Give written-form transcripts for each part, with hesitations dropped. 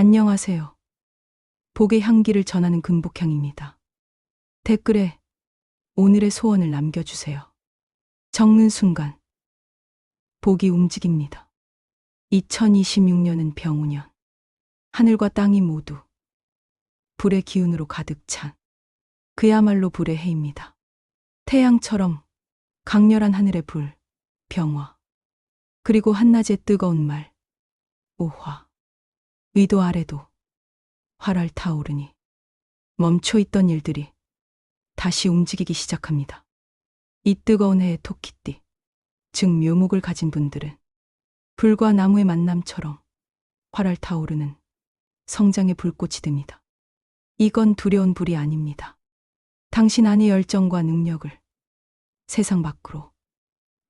안녕하세요. 복의 향기를 전하는 금복향입니다. 댓글에 오늘의 소원을 남겨주세요. 적는 순간 복이 움직입니다. 2026년은 병우년. 하늘과 땅이 모두 불의 기운으로 가득 찬 그야말로 불의 해입니다. 태양처럼 강렬한 하늘의 불, 병화. 그리고 한낮의 뜨거운 말, 오화. 위도 아래도 활활 타오르니 멈춰있던 일들이 다시 움직이기 시작합니다. 이 뜨거운 해의 토끼띠, 즉 묘목을 가진 분들은 불과 나무의 만남처럼 활활 타오르는 성장의 불꽃이 됩니다. 이건 두려운 불이 아닙니다. 당신 안의 열정과 능력을 세상 밖으로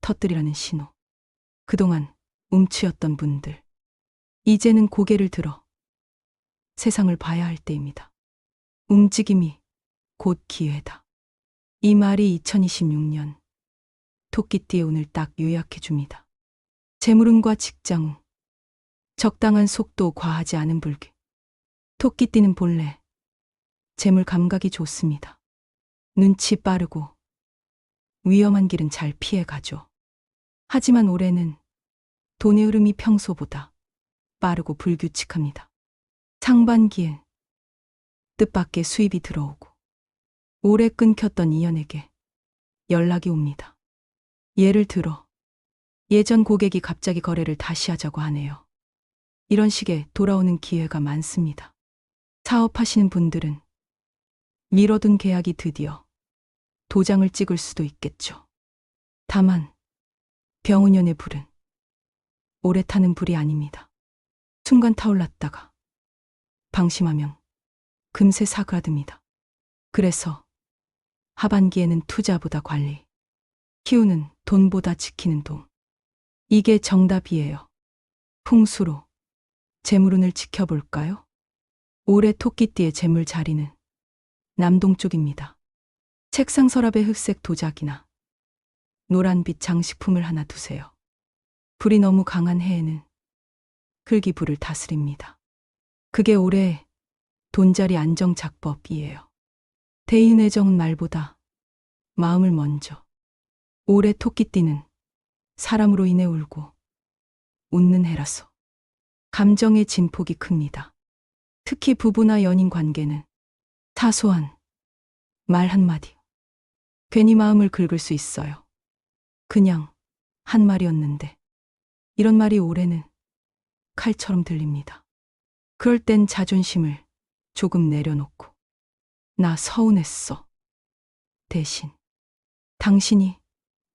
터뜨리라는 신호. 그동안 움츠였던 분들, 이제는 고개를 들어 세상을 봐야 할 때입니다. 움직임이 곧 기회다. 이 말이 2026년 토끼띠의 운을 딱 요약해 줍니다. 재물운과 직장운, 적당한 속도, 과하지 않은 불길. 토끼띠는 본래 재물 감각이 좋습니다. 눈치 빠르고 위험한 길은 잘 피해가죠. 하지만 올해는 돈의 흐름이 평소보다 빠르고 불규칙합니다. 상반기엔 뜻밖의 수입이 들어오고 오래 끊겼던 인연에게 연락이 옵니다. 예를 들어 예전 고객이 갑자기 거래를 다시 하자고 하네요. 이런 식의 돌아오는 기회가 많습니다. 사업하시는 분들은 미뤄둔 계약이 드디어 도장을 찍을 수도 있겠죠. 다만 병운년의 불은 오래 타는 불이 아닙니다. 순간 타올랐다가 방심하면 금세 사그라듭니다. 그래서 하반기에는 투자보다 관리, 키우는 돈보다 지키는 돈. 이게 정답이에요. 풍수로 재물운을 지켜볼까요? 올해 토끼띠의 재물 자리는 남동쪽입니다. 책상 서랍에 흑색 도자기나 노란빛 장식품을 하나 두세요. 불이 너무 강한 해에는 흙이 불을 다스립니다. 그게 올해의 돈자리 안정작법이에요. 대인회정은 말보다 마음을 먼저. 올해 토끼띠는 사람으로 인해 울고 웃는 해라서 감정의 진폭이 큽니다. 특히 부부나 연인 관계는 사소한 말 한마디 괜히 마음을 긁을 수 있어요. 그냥 한 말이었는데 이런 말이 올해는 칼처럼 들립니다. 그럴 땐 자존심을 조금 내려놓고 나 서운했어. 대신 당신이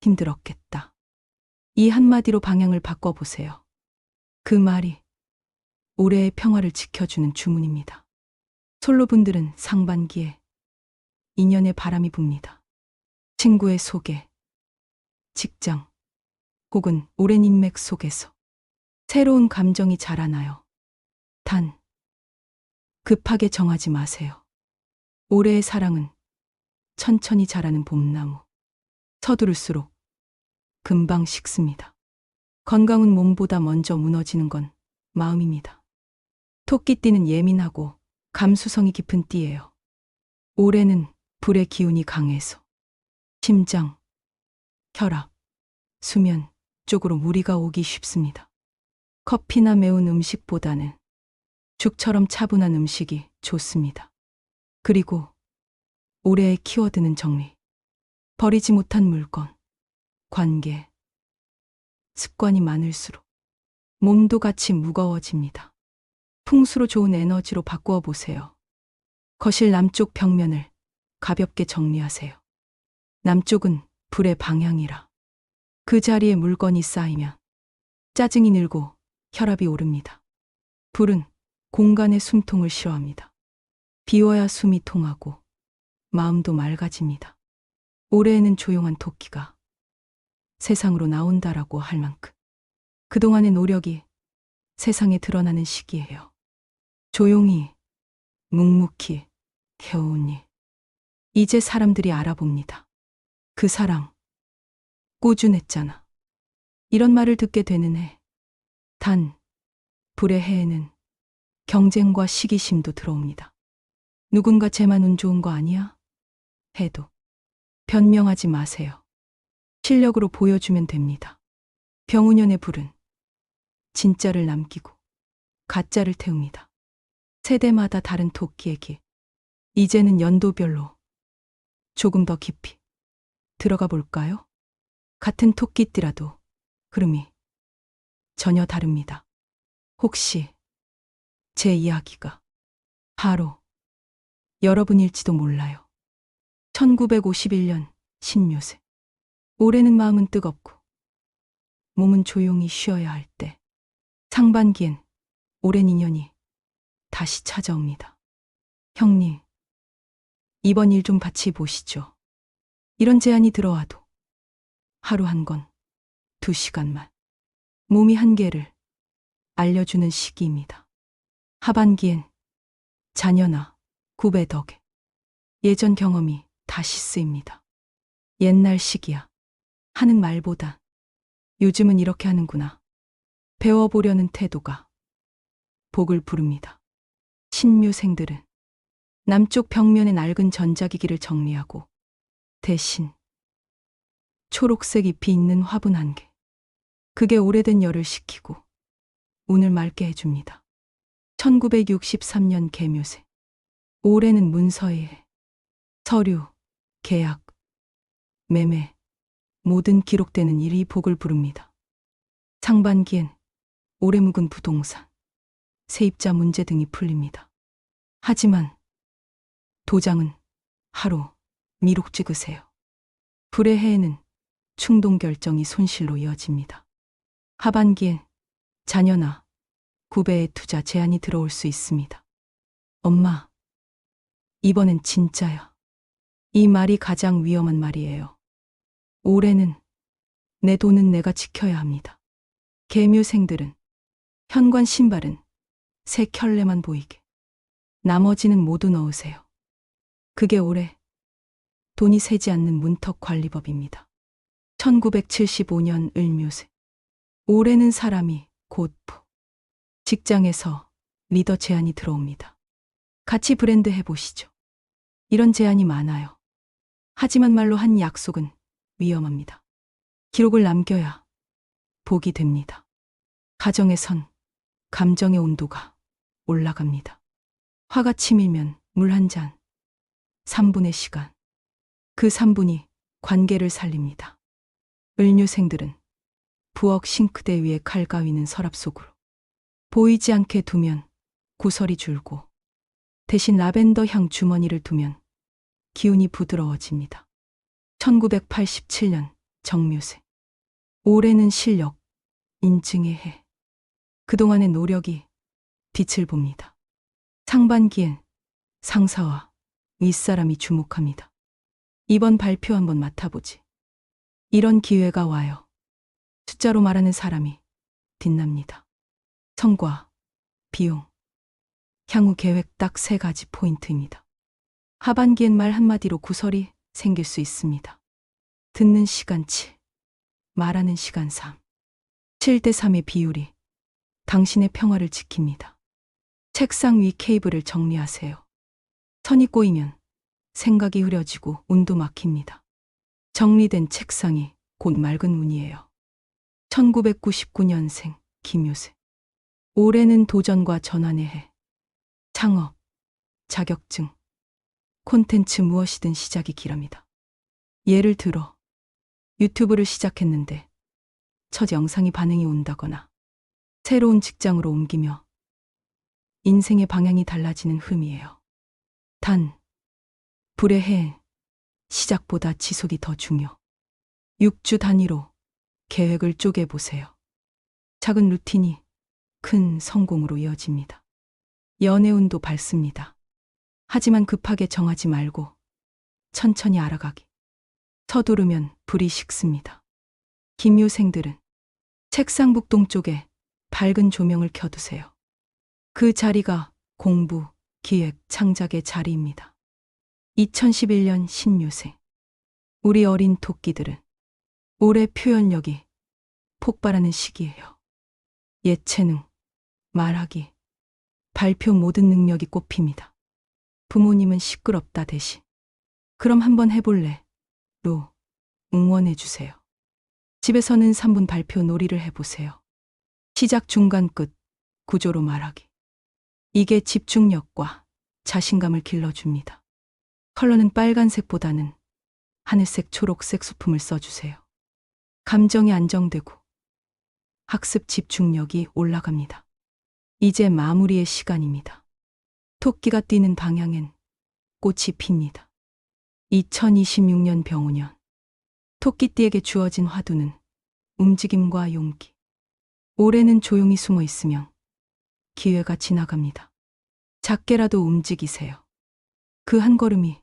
힘들었겠다. 이 한마디로 방향을 바꿔보세요. 그 말이 올해의 평화를 지켜주는 주문입니다. 솔로분들은 상반기에 인연의 바람이 붑니다. 친구의 소개, 직장, 혹은 오랜 인맥 속에서 새로운 감정이 자라나요. 단, 급하게 정하지 마세요. 올해의 사랑은 천천히 자라는 봄나무. 서두를수록 금방 식습니다. 건강은 몸보다 먼저 무너지는 건 마음입니다. 토끼띠는 예민하고 감수성이 깊은 띠예요. 올해는 불의 기운이 강해서 심장, 혈압, 수면 쪽으로 무리가 오기 쉽습니다. 커피나 매운 음식보다는 죽처럼 차분한 음식이 좋습니다. 그리고 올해의 키워드는 정리. 버리지 못한 물건, 관계, 습관이 많을수록 몸도 같이 무거워집니다. 풍수로 좋은 에너지로 바꾸어 보세요. 거실 남쪽 벽면을 가볍게 정리하세요. 남쪽은 불의 방향이라 그 자리에 물건이 쌓이면 짜증이 늘고 혈압이 오릅니다. 불은 공간의 숨통을 싫어합니다. 비워야 숨이 통하고 마음도 맑아집니다. 올해에는 조용한 토끼가 세상으로 나온다라고 할 만큼 그동안의 노력이 세상에 드러나는 시기예요. 조용히, 묵묵히, 겨우니 이제 사람들이 알아봅니다. 그 사람 꾸준했잖아. 이런 말을 듣게 되는 해. 단, 불의 해에는 경쟁과 시기심도 들어옵니다. 누군가 쟤만 운 좋은 거 아니야? 해도 변명하지 마세요. 실력으로 보여주면 됩니다. 병훈연의 불은 진짜를 남기고 가짜를 태웁니다. 세대마다 다른 토끼의 길. 이제는 연도별로 조금 더 깊이 들어가 볼까요? 같은 토끼띠라도 흐름이 전혀 다릅니다. 혹시 제 이야기가 바로 여러분일지도 몰라요. 1951년 신묘세. 올해는 마음은 뜨겁고 몸은 조용히 쉬어야 할 때 상반기엔 오랜 인연이 다시 찾아옵니다. 형님, 이번 일 좀 같이 보시죠. 이런 제안이 들어와도 하루 한 건 2시간만 몸이 한계를 알려주는 시기입니다. 하반기엔 자녀나 구배 덕에 예전 경험이 다시 쓰입니다. 옛날 시기야 하는 말보다 요즘은 이렇게 하는구나 배워보려는 태도가 복을 부릅니다. 신묘생들은 남쪽 벽면의 낡은 전자기기를 정리하고 대신 초록색 잎이 있는 화분 한 개, 그게 오래된 열을 식히고 운을 맑게 해줍니다. 1963년 개묘세. 올해는 문서의 해. 서류, 계약, 매매, 모든 기록되는 일이 복을 부릅니다. 상반기엔 오래 묵은 부동산, 세입자 문제 등이 풀립니다. 하지만 도장은 하루 미룩 찍으세요. 불의 해에는 충동 결정이 손실로 이어집니다. 하반기엔 자녀나 구배의 투자 제안이 들어올 수 있습니다. 엄마, 이번엔 진짜야. 이 말이 가장 위험한 말이에요. 올해는 내 돈은 내가 지켜야 합니다. 개묘생들은 현관 신발은 새 켤레만 보이게, 나머지는 모두 넣으세요. 그게 올해 돈이 새지 않는 문턱관리법입니다. 1975년 을묘세. 올해는 사람이 곧 직장에서 리더 제안이 들어옵니다. 같이 브랜드 해보시죠. 이런 제안이 많아요. 하지만 말로 한 약속은 위험합니다. 기록을 남겨야 복이 됩니다. 가정에선 감정의 온도가 올라갑니다. 화가 치밀면 물 한 잔, 3분의 시간. 그 3분이 관계를 살립니다. 을묘생들은 부엌 싱크대 위에 칼가위는 서랍 속으로 보이지 않게 두면 구설이 줄고 대신 라벤더 향 주머니를 두면 기운이 부드러워집니다. 1987년 정묘세. 올해는 실력, 인증의 해. 그동안의 노력이 빛을 봅니다. 상반기엔 상사와 윗사람이 주목합니다. 이번 발표 한번 맡아보지. 이런 기회가 와요. 숫자로 말하는 사람이 빛납니다. 성과, 비용, 향후 계획 딱 3가지 포인트입니다. 하반기엔 말 한마디로 구설이 생길 수 있습니다. 듣는 시간 7, 말하는 시간 3. 7대3의 비율이 당신의 평화를 지킵니다. 책상 위 케이블을 정리하세요. 선이 꼬이면 생각이 흐려지고 운도 막힙니다. 정리된 책상이 곧 맑은 운이에요. 1999년생 김효세. 올해는 도전과 전환의 해. 창업, 자격증, 콘텐츠 무엇이든 시작이 길합니다. 예를 들어 유튜브를 시작했는데 첫 영상이 반응이 온다거나 새로운 직장으로 옮기며 인생의 방향이 달라지는 흠이에요. 단, 불의 해엔 시작보다 지속이 더 중요. 6주 단위로 계획을 쪼개보세요. 작은 루틴이 큰 성공으로 이어집니다. 연애운도 밝습니다. 하지만 급하게 정하지 말고 천천히 알아가기. 서두르면 불이 식습니다. 김효생들은 책상 북동쪽에 밝은 조명을 켜두세요. 그 자리가 공부, 기획, 창작의 자리입니다. 2011년 신묘생. 우리 어린 토끼들은 올해 표현력이 폭발하는 시기예요. 예체능, 말하기, 발표 모든 능력이 꼽힙니다. 부모님은 시끄럽다 대신. 그럼 한번 해볼래? 로 응원해주세요. 집에서는 3분 발표 놀이를 해보세요. 시작 중간 끝 구조로 말하기. 이게 집중력과 자신감을 길러줍니다. 컬러는 빨간색보다는 하늘색, 초록색 소품을 써주세요. 감정이 안정되고 학습 집중력이 올라갑니다. 이제 마무리의 시간입니다. 토끼가 뛰는 방향엔 꽃이 핍니다. 2026년 병오년. 토끼띠에게 주어진 화두는 움직임과 용기. 올해는 조용히 숨어 있으면 기회가 지나갑니다. 작게라도 움직이세요. 그 한 걸음이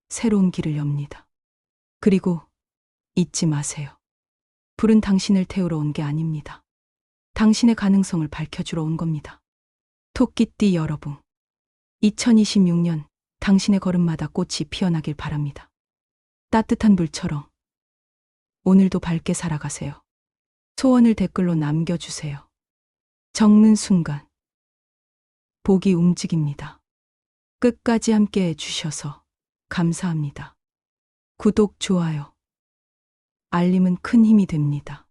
새로운 길을 엽니다. 그리고 잊지 마세요. 불은 당신을 태우러 온 게 아닙니다. 당신의 가능성을 밝혀주러 온 겁니다. 토끼띠 여러분, 2026년 당신의 걸음마다 꽃이 피어나길 바랍니다. 따뜻한 불처럼 오늘도 밝게 살아가세요. 소원을 댓글로 남겨주세요. 적는 순간 복이 움직입니다. 끝까지 함께 해주셔서 감사합니다. 구독, 좋아요, 알림은 큰 힘이 됩니다.